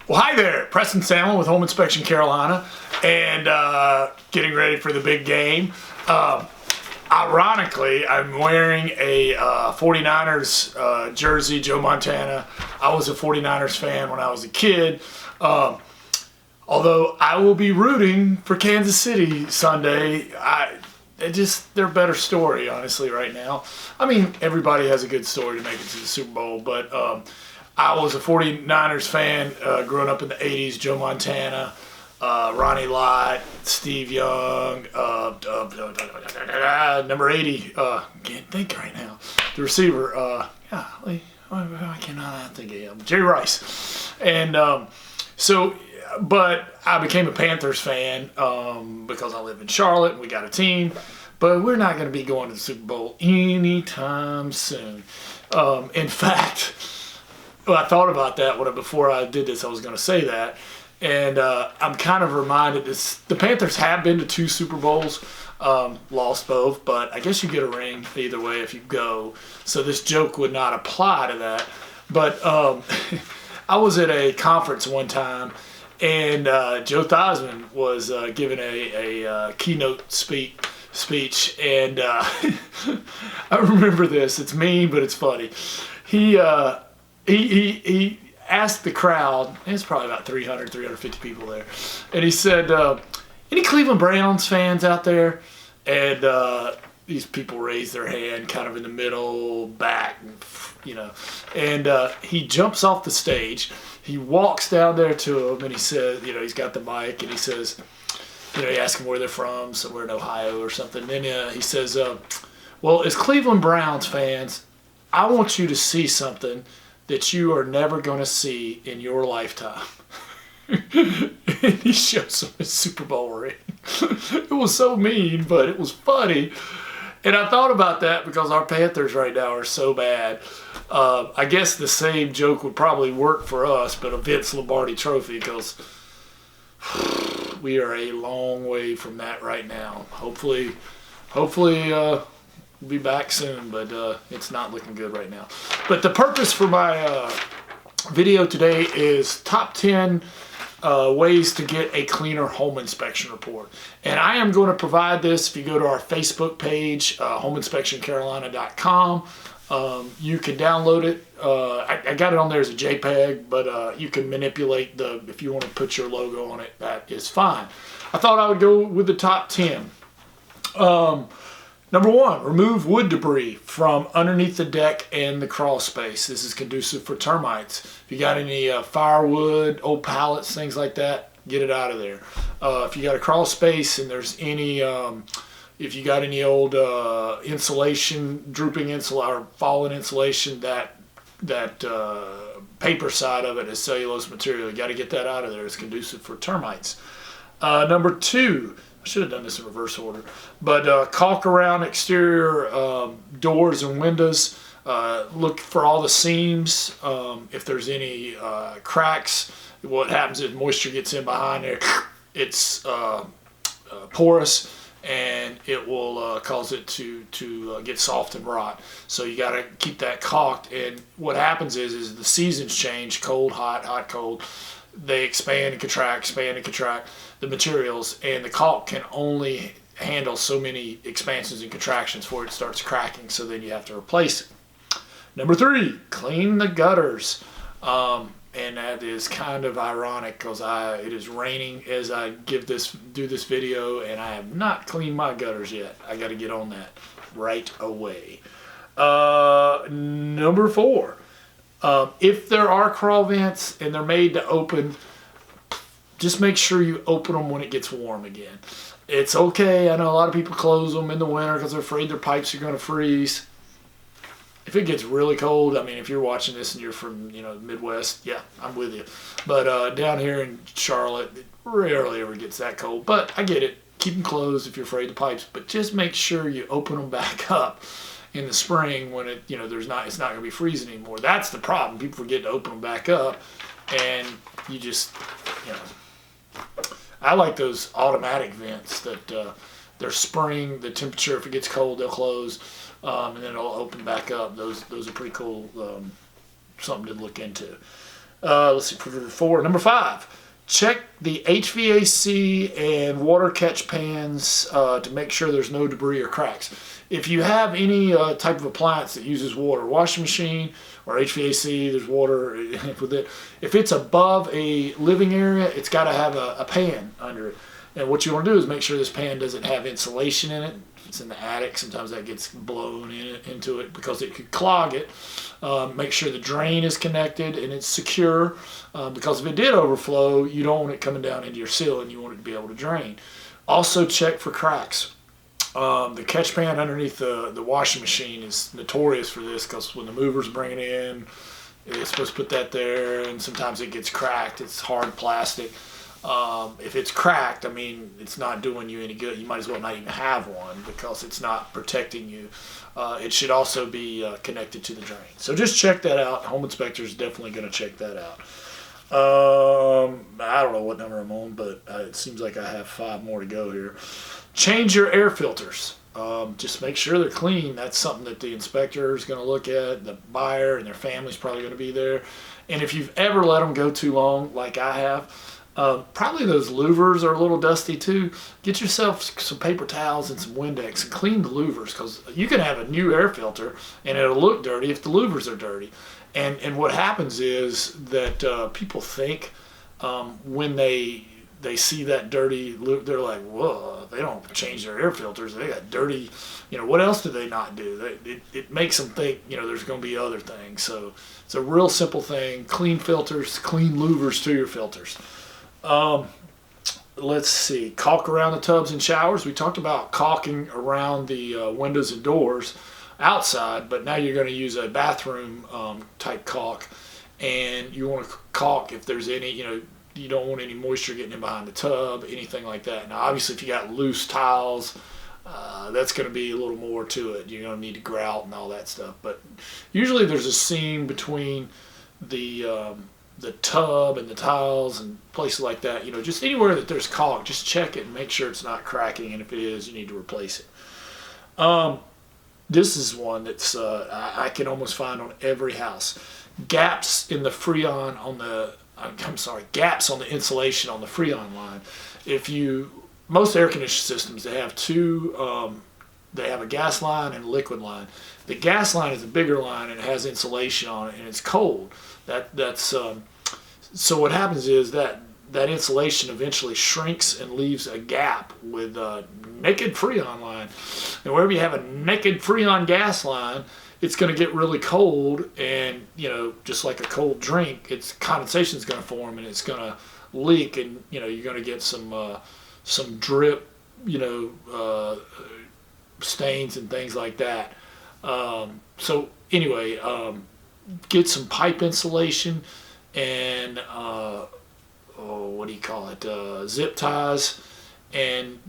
Well, hi there, Preston Salmon with Home Inspection Carolina, and getting ready for the big game. Ironically, I'm wearing a 49ers jersey, Joe Montana. I was a 49ers fan when I was a kid. Although I will be rooting for Kansas City Sunday. They're a better story, honestly, right now. I mean, everybody has a good story to make it to the Super Bowl, but I was a 49ers fan growing up in the 80s. Joe Montana, Ronnie Lott, Steve Young, number 80, can't think right now. The receiver, I cannot think of him. Jerry Rice. And but I became a Panthers fan because I live in Charlotte and we got a team. But we're not going to be going to the Super Bowl anytime soon. In fact, I thought about that before I did this. I was going to say that. And I'm kind of reminded the Panthers have been to 2 Super Bowls, lost both, but I guess you get a ring either way if you go. So this joke would not apply to that. But I was at a conference one time, and Joe Theismann was giving a keynote speech, and I remember this. It's mean, but it's funny. He asked the crowd, and it's probably about 350 people there, and he said, any Cleveland Browns fans out there? And these people raised their hand kind of in the middle, back, and he jumps off the stage. He walks down there to him, and he says, he's got the mic, and he says, he asks them where they're from, somewhere in Ohio or something. And then he says, well, as Cleveland Browns fans, I want you to see something that you are never going to see in your lifetime. And he shows him his Super Bowl ring. It was so mean, but it was funny. And I thought about that because our Panthers right now are so bad. I guess the same joke would probably work for us, but a Vince Lombardi trophy, because we are a long way from that right now. Hopefully we'll be back soon, but it's not looking good right now. But the purpose for my video today is top 10 ways to get a cleaner home inspection report. And I am going to provide this if you go to our Facebook page, homeinspectioncarolina.com. You can download it. I got it on there as a JPEG, but you can manipulate if you want to put your logo on it, that is fine. I thought I would go with the top 10. Number 1, remove wood debris from underneath the deck and the crawl space. This is conducive for termites. If you got any firewood, old pallets, things like that, get it out of there. If you got a crawl space and there's any, if you got any old insulation, drooping insulation or fallen insulation, that paper side of it is cellulose material. You got to get that out of there. It's conducive for termites. Number 2. I should have done this in reverse order, but caulk around exterior doors and windows. Look for all the seams. If there's any cracks, what happens is moisture gets in behind there. It's porous, and it will cause it to get soft and rot. So you got to keep that caulked. And what happens is the seasons change: cold, hot, hot, cold. They expand and contract, the materials, and the caulk can only handle so many expansions and contractions before it starts cracking, so then you have to replace it. Number 3, clean the gutters. And that is kind of ironic because it is raining as I do this video, and I have not cleaned my gutters yet. I got to get on that right away. Number 4. If there are crawl vents and they're made to open, just make sure you open them when it gets warm again. It's okay. I know a lot of people close them in the winter because they're afraid their pipes are going to freeze. If it gets really cold, I mean, if you're watching this and you're from, the Midwest, yeah, I'm with you. But down here in Charlotte, it rarely ever gets that cold. But I get it. Keep them closed if you're afraid of the pipes. But just make sure you open them back up in the spring when it's not going to be freezing anymore. That's the problem. People forget to open them back up, and you just, I like those automatic vents that they're spring. The temperature, if it gets cold, they'll close, and then it'll open back up. Those are pretty cool. Something to look into. Let's see, 4. Number 5, check the HVAC and water catch pans to make sure there's no debris or cracks. If you have any type of appliance that uses water, washing machine or HVAC, there's water with it. If it's above a living area, it's got to have a pan under it. And what you want to do is make sure this pan doesn't have insulation in it. If it's in the attic, sometimes that gets blown into it because it could clog it. Make sure the drain is connected and it's secure because if it did overflow, you don't want it coming down into your ceiling. You want it to be able to drain. Also check for cracks. The catch pan underneath the washing machine is notorious for this because when the movers bring it in, it's supposed to put that there, and sometimes it gets cracked. It's hard plastic. If it's cracked, I mean, it's not doing you any good. You might as well not even have one because it's not protecting you. It should also be connected to the drain. So just check that out. Home inspector is definitely going to check that out. I don't know what number I'm on, but it seems like I have 5 more to go here. Change your air filters. Just make sure they're clean. That's something that the inspector is going to look at. The buyer and their family's probably going to be there. And if you've ever let them go too long, like I have, probably those louvers are a little dusty too. Get yourself some paper towels and some Windex and clean the louvers, because you can have a new air filter and it'll look dirty if the louvers are dirty. And what happens is that people think when they see that dirty loop, they're like, whoa, they don't change their air filters. They got dirty, what else do they not do? It makes them think, there's going to be other things. So it's a real simple thing. Clean filters, clean louvers to your filters. Let's see, caulk around the tubs and showers. We talked about caulking around the windows and doors outside, but now you're going to use a bathroom type caulk, and you want to caulk if there's any, you don't want any moisture getting in behind the tub, anything like that. Now obviously if you got loose tiles, that's going to be a little more to it. You're going to need to grout and all that stuff, but usually there's a seam between the tub and the tiles and places like that. Just anywhere that there's caulk, just check it and make sure it's not cracking, and if it is, you need to replace it. This is one that's I can almost find on every house. Gaps in the Freon gaps on the insulation on the Freon line. Most air conditioning systems, they have two, they have a gas line and a liquid line. The gas line is a bigger line and it has insulation on it and it's cold. So what happens is that insulation eventually shrinks and leaves a gap with a naked Freon line. And wherever you have a naked Freon gas line, it's going to get really cold, and just like a cold drink, its condensation is going to form and it's going to leak, and you're going to get some drip, stains and things like that. So anyway, get some pipe insulation and zip ties, and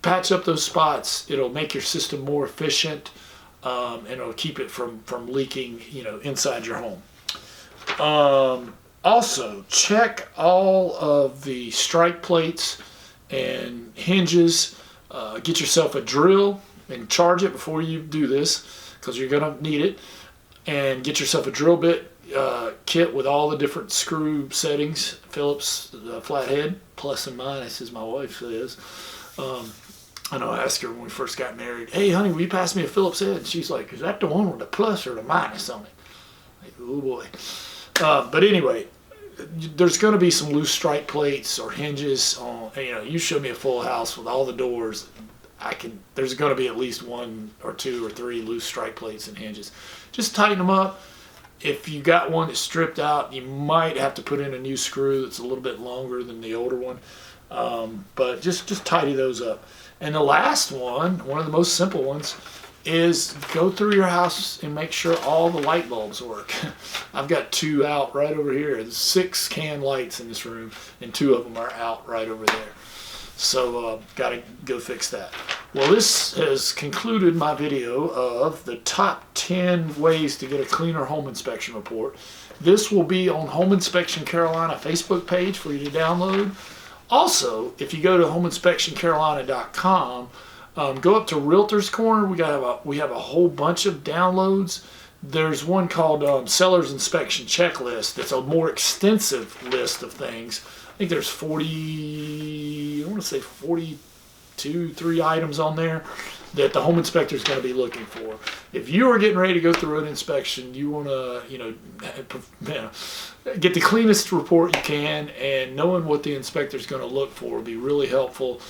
patch up those spots. It'll make your system more efficient, and it'll keep it from leaking, inside your home. Also, check all of the strike plates and hinges. Get yourself a drill and charge it before you do this, because you're going to need it. And get yourself a drill bit kit with all the different screw settings. Phillips flathead, plus and minus, as my wife says. I know I asked her when we first got married, hey honey, will you pass me a Phillips head? And she's like, is that the one with the plus or the minus on it? Like, oh boy. But anyway, there's going to be some loose strike plates or hinges on, you show me a full house with all the doors, there's going to be at least 1 or 2 or 3 loose strike plates and hinges. Just tighten them up. If you got one that's stripped out, you might have to put in a new screw that's a little bit longer than the older one. But just tidy those up. And the last one of the most simple ones, is go through your house and make sure all the light bulbs work. I've got 2 out right over here. There's 6 can lights in this room, and 2 of them are out right over there. So got to go fix that. Well, this has concluded my video of the top 10 ways to get a cleaner home inspection report. This will be on Home Inspection Carolina Facebook page for you to download. Also, if you go to homeinspectioncarolina.com, go up to Realtor's Corner. We have a whole bunch of downloads there's one called Seller's Inspection Checklist. That's a more extensive list of things. I think there's 40, I want to say 42, 3 items on there that the home inspector is going to be looking for. If you are getting ready to go through an inspection, you want to, get the cleanest report you can, and knowing what the inspector is going to look for will be really helpful.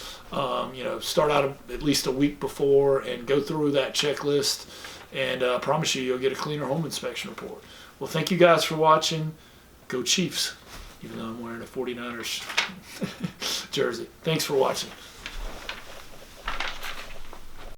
Start out at least a week before and go through that checklist, and I promise you'll get a cleaner home inspection report. Well, thank you guys for watching. Go Chiefs, even though I'm wearing a 49ers jersey. Thanks for watching.